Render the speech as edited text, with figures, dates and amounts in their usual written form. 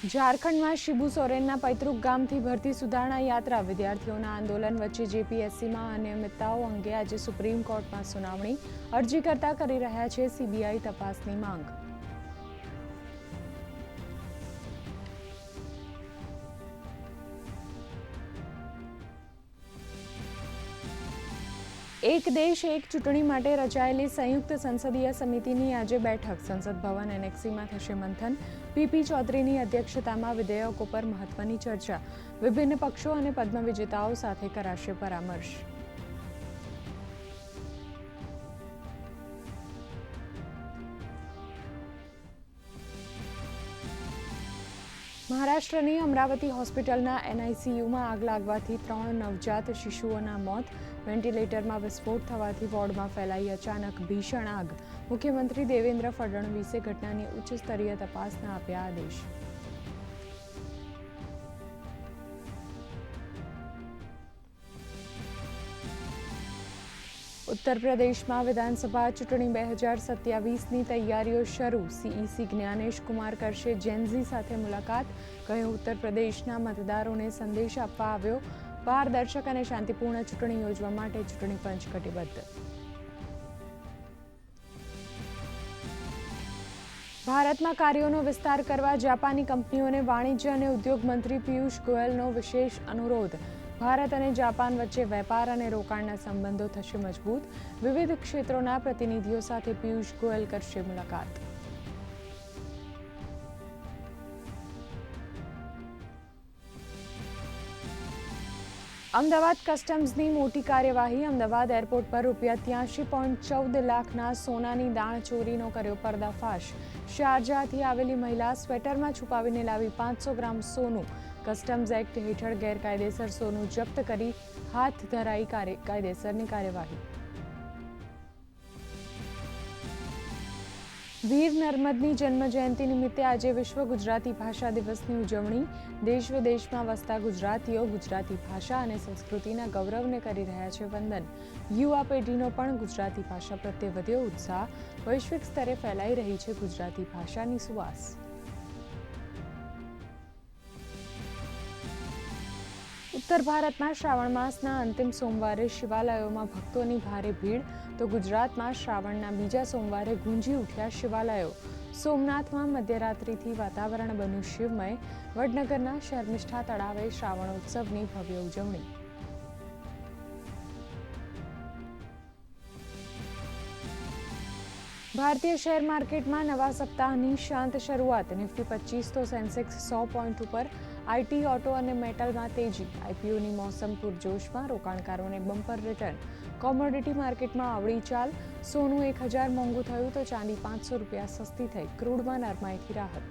ઝારખંડમાં શિબુ સોરેનના પૈતૃક ગામથી ભરતી સુધારણા યાત્રા વિદ્યાર્થીઓના આંદોલન વચ્ચે જેપીએસસીમાં અનિયમિતતાઓ અંગે આજે સુપ્રીમ કોર્ટમાં સુનાવણી અરજી કરતા કરી રહ્યા છે સીબીઆઈ તપાસની માંગ। એક દેશ એક ચૂંટણી માટે રચાયેલી સંયુક્ત સંસદીય સમિતિની આજે બેઠક સંસદ ભવન એનેક્સીમાં થશે મંથન। પીપી ચૌધરીની અધ્યક્ષતામાં વિધેયકો પર મહત્વની ચર્ચા, વિભિન્ન પક્ષો અને પદ્મ વિજેતાઓ સાથે કરાશે પરામર્શ। મહારાષ્ટ્રની અમરાવતી હોસ્પિટલના એનઆઈસીયુમાં આગ લાગવાથી 3 નવજાત શિશુઓના મોત। વેન્ટિલેટરમાં વિસ્ફોટ થવાથી વોર્ડમાં ફેલાઈ અચાનક ભીષણ આગ। મુખ્યમંત્રી દેવેન્દ્ર ફડણવીસે ઘટનાની ઉચ્ચ સ્તરીય તપાસના આપ્યા આદેશ। ઉત્તર પ્રદેશમાં વિધાનસભા ચૂંટણી 2027ની તૈયારીઓ શરૂ। સીઈસી જ્ઞાનેશ કુમાર કરશે જેનઝી સાથે મુલાકાત। કહ્યું, ઉત્તર પ્રદેશના મતદારોને સંદેશ આપવા આવ્યો। પારદર્શક અને શાંતિપૂર્ણ ચૂંટણી યોજવા માટે ચૂંટણી પંચ કટિબદ્ધ। ભારતમાં કાર્યોનો વિસ્તાર કરવા જાપાની કંપનીઓને વાણિજ્ય અને ઉદ્યોગ મંત્રી પિયુષ ગોયલનો વિશેષ અનુરોધ। ભારત અને જાપાન વચ્ચે વેપાર અને રોકાણના સંબંધો થશે મજબૂત। વિવિધ ક્ષેત્રોના પ્રતિનિધિઓ સાથે પિયુષ ગોયલ કરશે મુલાકાત। અમદાવાદ કસ્ટમ્સની મોટી કાર્યવાહી। અમદાવાદ એરપોર્ટ પર ₹83.14 લાખના સોનાની દાણચોરીનો કર્યો પર્દાફાશ। શારજાહથી આવેલી મહિલા સ્વેટરમાં છુપાવીને લાવી 500 ગ્રામ સોનું। કસ્ટમ્સ એક્ટ હેઠળ ગેરકાયદેસર સોનું જપ્ત કરી હાથ ધરાઈ કાયદેસરની કાર્યવાહી। વીર નર્મદની જન્મજયંતિ નિમિત્તે આજે વિશ્વ ગુજરાતી ભાષા દિવસની ઉજવણી। દેશ વિદેશમાં વસતા ગુજરાતીઓ ગુજરાતી ભાષા અને સંસ્કૃતિના ગૌરવને કરી રહ્યા છે વંદન। યુવા પેઢીનો પણ ગુજરાતી ભાષા પ્રત્યે વધ્યો ઉત્સાહ। વૈશ્વિક સ્તરે ફેલાઈ રહી છે ગુજરાતી ભાષાની સુવાસ। ઉત્તર ભારતમાં શ્રાવણ માસના અંતિમ સોમવારે શિવાલયોમાં ભક્તોની ભારે ભીડ, તો ગુજરાતમાં શ્રાવણના બીજા સોમવારે ગુંજી ઉઠ્યા શિવાલયો। સોમનાથમાં મધ્યરાત્રિથી વાતાવરણ બન્યું શિવમય। વડનગરના શર્મિષ્ઠા તળાવે શ્રાવણોત્સવની ભવ્ય ઉજવણી। ભારતીય શેર માર્કેટમાં નવા સપ્તાહની શાંત શરૂઆત। નિફ્ટી 25 તો સેન્સેક્સ 100 પોઈન્ટ ઉપર। આઈટી, ઓટો અને મેટલમાં તેજી। આઈપીઓની મોસમ પૂરજોશમાં, રોકાણકારોને બમ્પર રિટર્ન। કોમોડિટી માર્કેટમાં અવળી ચાલ। સોનું 1000 મોંઘું થયું તો ચાંદી ₹500 સસ્તી થઈ। ક્રૂડમાં નરમાઈથી રાહત।